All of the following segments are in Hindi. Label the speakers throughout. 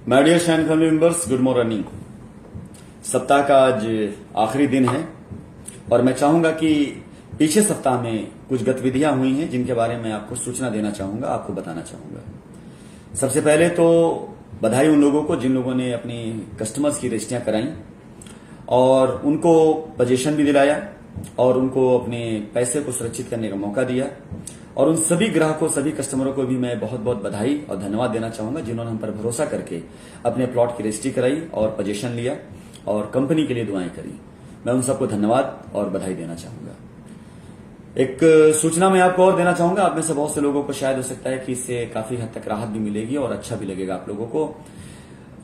Speaker 1: My dear shine family members, good morning. सप्ताह का आज आखिरी दिन है और मैं चाहूंगा कि पीछे सप्ताह में कुछ गतिविधियां हुई हैं जिनके बारे में आपको सूचना देना चाहूंगा, आपको बताना चाहूंगा। सबसे पहले तो बधाई उन लोगों को जिन लोगों ने अपनी कस्टमर्स की रजिस्ट्रियां कराई और उनको पोजीशन भी दिलाया और उनको अपने पैसे को सुरक्षित करने का मौका दिया। और उन सभी ग्राहकों, सभी कस्टमरों को भी मैं बहुत बहुत बधाई और धन्यवाद देना चाहूंगा जिन्होंने हम पर भरोसा करके अपने प्लॉट की रजिस्ट्री कराई और पोजीशन लिया और कंपनी के लिए दुआएं करी। मैं उन सबको धन्यवाद और बधाई देना चाहूंगा। एक सूचना मैं आपको और देना चाहूंगा। आप में से बहुत से लोगों को शायद हो सकता है कि इससे काफी हद तक राहत भी मिलेगी और अच्छा भी लगेगा आप लोगों को।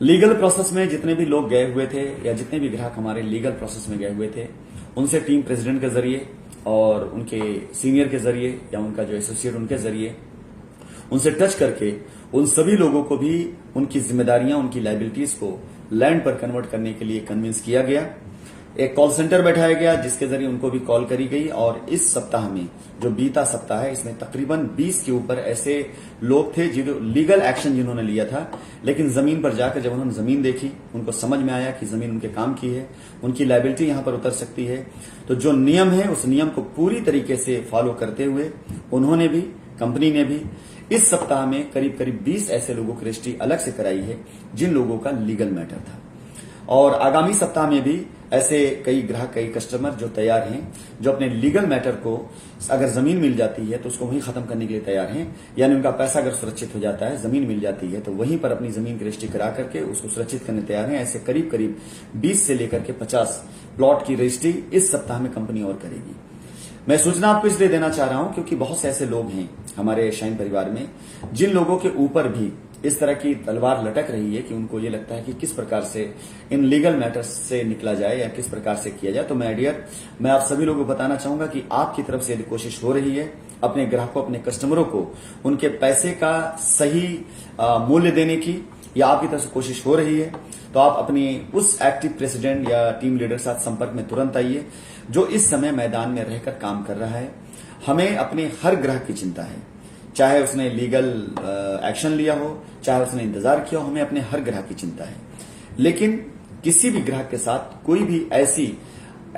Speaker 1: लीगल प्रोसेस में जितने भी लोग गए हुए थे या जितने भी ग्राहक हमारे लीगल प्रोसेस में गए हुए थे, उनसे टीम प्रेसिडेंट के जरिए और उनके सीनियर के जरिए या उनका जो एसोसिएट उनके जरिए उनसे टच करके उन सभी लोगों को भी उनकी जिम्मेदारियां, उनकी लायबिलिटीज को लैंड पर कन्वर्ट करने के लिए कन्विंस किया गया। एक कॉल सेंटर बैठाया गया जिसके जरिए उनको भी कॉल करी गई और इस सप्ताह में जो बीता सप्ताह है इसमें तकरीबन 20 के ऊपर ऐसे लोग थे जो लीगल एक्शन जिन्होंने लिया था, लेकिन जमीन पर जाकर जब उन्होंने जमीन देखी, उनको समझ में आया कि जमीन उनके काम की है, उनकी लायबिलिटी यहां पर उतर सकती है। तो जो नियम है उस नियम को पूरी तरीके से फॉलो करते हुए उन्होंने भी, कंपनी ने भी इस सप्ताह में करीब करीब 20 ऐसे लोगों की रजिस्ट्री अलग से कराई है जिन लोगों का लीगल मैटर था। और आगामी सप्ताह में भी ऐसे कई ग्राहक, कई कस्टमर जो तैयार हैं, जो अपने लीगल मैटर को अगर जमीन मिल जाती है तो उसको वहीं खत्म करने के लिए तैयार हैं। यानी उनका पैसा अगर सुरक्षित हो जाता है, जमीन मिल जाती है तो वहीं पर अपनी जमीन की रजिस्ट्री करा करके उसको सुरक्षित करने तैयार हैं। ऐसे करीब करीब 20 से लेकर के 50 प्लॉट की रजिस्ट्री इस सप्ताह में कंपनी और करेगी। मैं सूचना आपको इसलिए देना चाह रहा हूं क्योंकि बहुत से ऐसे लोग हैं हमारे शाइन परिवार में जिन लोगों के ऊपर भी इस तरह की तलवार लटक रही है कि उनको ये लगता है कि किस प्रकार से इन लीगल मैटर्स से निकला जाए या किस प्रकार से किया जाए। तो मैं आप सभी लोगों को बताना चाहूंगा कि आपकी तरफ से यदि कोशिश हो रही है अपने ग्राहकों, अपने कस्टमरों को उनके पैसे का सही मूल्य देने की, या आपकी तरफ से कोशिश हो रही है, तो आप अपनी उस एक्टिव प्रेसिडेंट या टीम लीडर के साथ संपर्क में तुरंत आइए जो इस समय मैदान में रहकर काम कर रहा है। हमें अपने हर ग्राहक की चिंता है, चाहे उसने लीगल एक्शन लिया हो, चाहे उसने इंतजार किया हो, हमें अपने हर ग्राहक की चिंता है। लेकिन किसी भी ग्राहक के साथ कोई भी ऐसी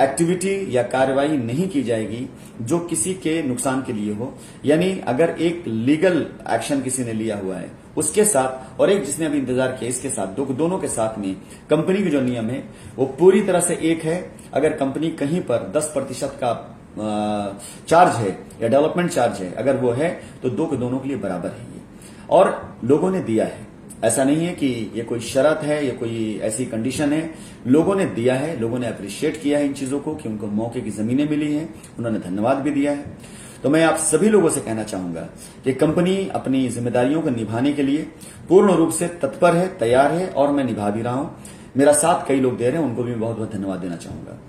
Speaker 1: एक्टिविटी या कार्रवाई नहीं की जाएगी जो किसी के नुकसान के लिए हो। यानी अगर एक लीगल एक्शन किसी ने लिया हुआ है उसके साथ और एक जिसने अभी इंतजार किया इसके साथ, दोनों के साथ में कंपनी के जो नियम है वो पूरी तरह से एक है। अगर कंपनी कहीं पर 10% का चार्ज है या डेवलपमेंट चार्ज है, अगर वो है तो दोनों के लिए बराबर है ये। और लोगों ने दिया है, ऐसा नहीं है कि ये कोई शर्त है, ये कोई ऐसी कंडीशन है। लोगों ने दिया है, लोगों ने अप्रिशिएट किया है इन चीजों को कि उनको मौके की जमीनें मिली हैं, उन्होंने धन्यवाद भी दिया है। तो मैं आप सभी लोगों से कहना चाहूंगा कि कंपनी अपनी जिम्मेदारियों को निभाने के लिए पूर्ण रूप से तत्पर है, तैयार है और मैं निभा भी रहा हूं। मेरा साथ कई लोग दे रहे हैं, उनको भी बहुत बहुत धन्यवाद देना चाहूंगा।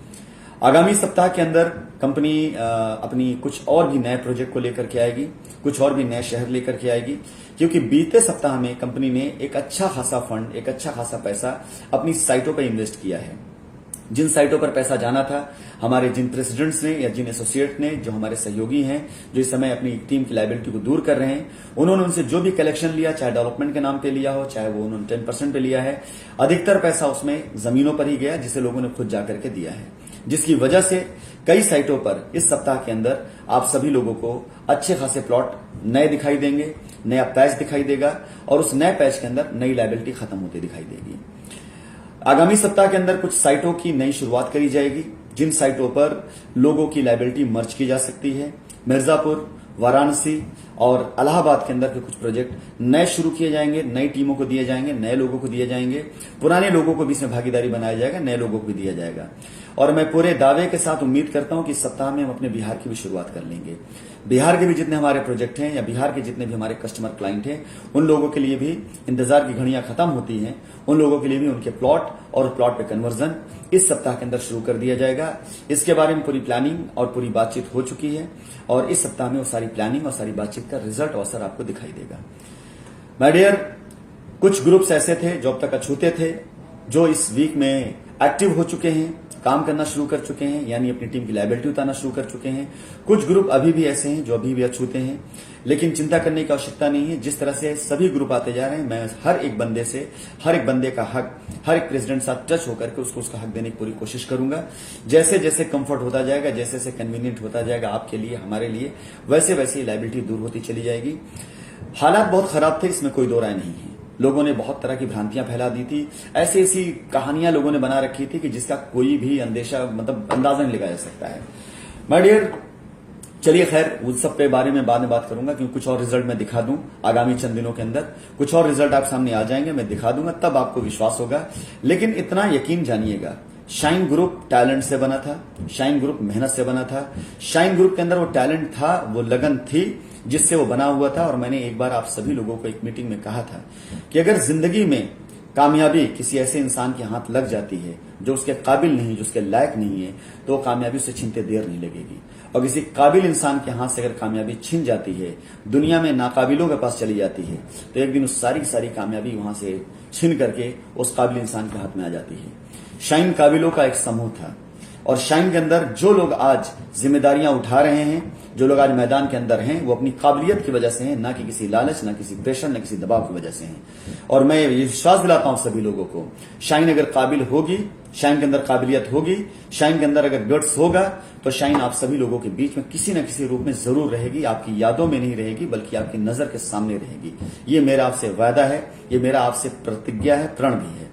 Speaker 1: आगामी सप्ताह के अंदर कंपनी अपनी कुछ और भी नए प्रोजेक्ट को लेकर के आएगी, कुछ और भी नए शहर लेकर के आएगी, क्योंकि बीते सप्ताह में कंपनी ने एक अच्छा खासा फंड, एक अच्छा खासा पैसा अपनी साइटों पर इन्वेस्ट किया है। जिन साइटों पर पैसा जाना था, हमारे जिन प्रेसिडेंट्स ने या जिन एसोसिएट ने, जो हमारे सहयोगी हैं, जो इस समय अपनी टीम की लायबिलिटी को दूर कर रहे हैं, उन्होंने उनसे जो भी कलेक्शन लिया, चाहे डेवलपमेंट के नाम पे लिया हो, चाहे वो उन्होंने 10% पे लिया है, अधिकतर पैसा उसमें जमीनों पर ही गया जिसे लोगों ने खुद जाकर के दिया है। जिसकी वजह से कई साइटों पर इस सप्ताह के अंदर आप सभी लोगों को अच्छे खासे प्लॉट नए दिखाई देंगे, नया पैच दिखाई देगा और उस नए पैच के अंदर नई लायबिलिटी खत्म होती दिखाई देगी। आगामी सप्ताह के अंदर कुछ साइटों की नई शुरुआत करी जाएगी जिन साइटों पर लोगों की लायबिलिटी मर्ज की जा सकती है। मिर्जापुर, वाराणसी और इलाहाबाद के अंदर के कुछ प्रोजेक्ट नए शुरू किए जाएंगे, नई टीमों को दिए जाएंगे, नए लोगों को दिए जाएंगे, पुराने लोगों को भी इसमें भागीदारी बनाया जाएगा, नए लोगों को भी दिया जाएगा। और मैं पूरे दावे के साथ उम्मीद करता हूं कि इस सप्ताह में हम अपने बिहार की भी शुरुआत कर लेंगे। बिहार के भी जितने हमारे प्रोजेक्ट हैं या बिहार के जितने भी हमारे कस्टमर क्लाइंट हैं, उन लोगों के लिए भी इंतजार की घड़ियां खत्म होती हैं, उन लोगों के लिए भी उनके प्लॉट और प्लॉट पे कन्वर्जन इस सप्ताह के अंदर शुरू कर दिया जाएगा। इसके बारे में पूरी प्लानिंग और पूरी बातचीत हो चुकी है और इस सप्ताह में वो सारी प्लानिंग और सारी बातचीत का रिजल्ट और असर आपको दिखाई देगा। माय डियर, कुछ ग्रुप्स ऐसे थे जो अब तक अछूते थे, जो इस वीक में एक्टिव हो चुके हैं, काम करना शुरू कर चुके हैं, यानी अपनी टीम की लायबिलिटी उतारना शुरू कर चुके हैं। कुछ ग्रुप अभी भी ऐसे हैं जो अभी भी अछूते हैं, लेकिन चिंता करने की आवश्यकता नहीं है। जिस तरह से सभी ग्रुप आते जा रहे हैं, मैं हर एक बंदे से, हर एक बंदे का हक, हर एक प्रेसिडेंट साथ टच होकर के उसको उसका हक देने की पूरी कोशिश करूंगा। जैसे जैसे कंफर्ट होता जाएगा, जैसे जैसे कन्वीनियंट होता जाएगा आपके लिए, हमारे लिए, वैसे वैसे लायबिलिटी दूर होती चली जाएगी। हालात बहुत खराब थे, इसमें कोई दो राय नहीं है। लोगों ने बहुत तरह की भ्रांतियां फैला दी थी, ऐसी ऐसी कहानियां लोगों ने बना रखी थी कि जिसका कोई भी अंदेशा अंदाजा नहीं लगाया जा सकता है। माय डियर, चलिए खैर, उस सब के बारे में बाद में बात करूंगा, क्योंकि कुछ और रिजल्ट मैं दिखा दूं आगामी चंद दिनों के अंदर। कुछ और रिजल्ट आप सामने आ जाएंगे, मैं दिखा दूंगा, तब आपको विश्वास होगा। लेकिन इतना यकीन जानिएगा, शाइन ग्रुप टैलेंट से बना था, शाइन ग्रुप मेहनत से बना था, शाइन ग्रुप के अंदर वो टैलेंट था, वो लगन थी जिससे वो बना हुआ था। और मैंने एक बार आप सभी लोगों को एक मीटिंग में कहा था कि अगर जिंदगी में कामयाबी किसी ऐसे इंसान के हाथ लग जाती है जो उसके काबिल नहीं, जो उसके लायक नहीं है, तो कामयाबी उसे छीनते देर नहीं लगेगी। और किसी काबिल इंसान के हाथ से अगर कामयाबी छीन जाती है, दुनिया में नाकाबिलों के पास चली जाती है, तो एक दिन उस सारी की सारी कामयाबी वहां से छीन करके उस काबिल इंसान के हाथ में आ जाती है। शाइन काबिलों का एक समूह था, और शाइन के अंदर जो लोग आज जिम्मेदारियां उठा रहे हैं, जो लोग आज मैदान के अंदर हैं, वो अपनी काबिलियत की वजह से हैं, ना कि किसी लालच, ना किसी प्रेशर, ना किसी दबाव की वजह से हैं। और मैं ये विश्वास दिलाता हूं सभी लोगों को, शाइन अगर काबिल होगी, शाइन के अंदर काबिलियत होगी, शाइन के अंदर अगर गट्स होगा, तो शाइन आप सभी लोगों के बीच में किसी न किसी रूप में जरूर रहेगी। आपकी यादों में नहीं रहेगी, बल्कि आपकी नजर के सामने रहेगी। ये मेरा आपसे वादा है, ये मेरा आपसे प्रतिज्ञा है, प्रण भी है।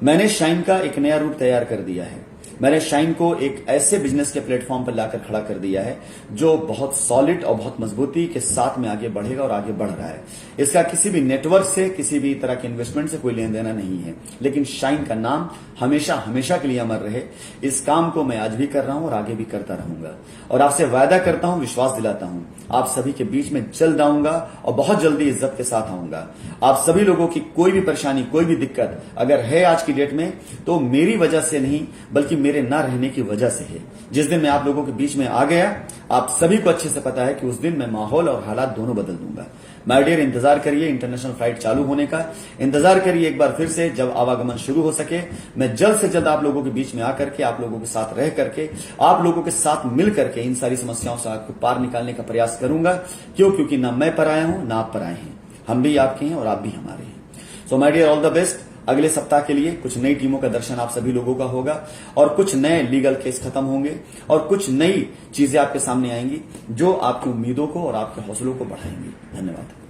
Speaker 1: मैंने शाइन का एक नया रूप तैयार कर दिया है। मैंने शाइन को एक ऐसे बिजनेस के प्लेटफॉर्म पर लाकर खड़ा कर दिया है जो बहुत सॉलिड और बहुत मजबूती के साथ में आगे बढ़ेगा और आगे बढ़ रहा है। इसका किसी भी नेटवर्क से, किसी भी तरह के इन्वेस्टमेंट से कोई लेन देना नहीं है, लेकिन शाइन का नाम हमेशा हमेशा के लिए अमर रहे। इस काम को मैं आज भी कर रहा हूं और आगे भी करता रहूंगा, और आपसे वायदा करता हूं, विश्वास दिलाता हूं, आप सभी के बीच में जल्द आऊंगा और बहुत जल्दी इज्जत के साथ आऊंगा। आप सभी लोगों की कोई भी परेशानी, कोई भी दिक्कत अगर है आज की डेट में, तो मेरी वजह से नहीं, बल्कि मेरे ना रहने की वजह से है। जिस दिन मैं आप लोगों के बीच में आ गया, आप सभी को अच्छे से पता है कि उस दिन मैं माहौल और हालात दोनों बदल दूंगा। माय डियर, इंतजार करिए इंटरनेशनल फ्लाइट चालू होने का, इंतजार करिए एक बार फिर से, जब आवागमन शुरू हो सके, मैं जल्द से जल्द आप लोगों के बीच में आकर के, आप लोगों के साथ रह करके, आप लोगों के साथ मिल करके इन सारी समस्याओं से आपको पार निकालने का प्रयास करूंगा। क्योंकि ना मैं पर आया हूं, ना आप पर आए हैं, हम भी आपके हैं और आप भी हमारे हैं। So my dear, all the best. अगले सप्ताह के लिए कुछ नई टीमों का दर्शन आप सभी लोगों का होगा, और कुछ नए लीगल केस खत्म होंगे, और कुछ नई चीजें आपके सामने आएंगी जो आपकी उम्मीदों को और आपके हौसलों को बढ़ाएंगी। धन्यवाद।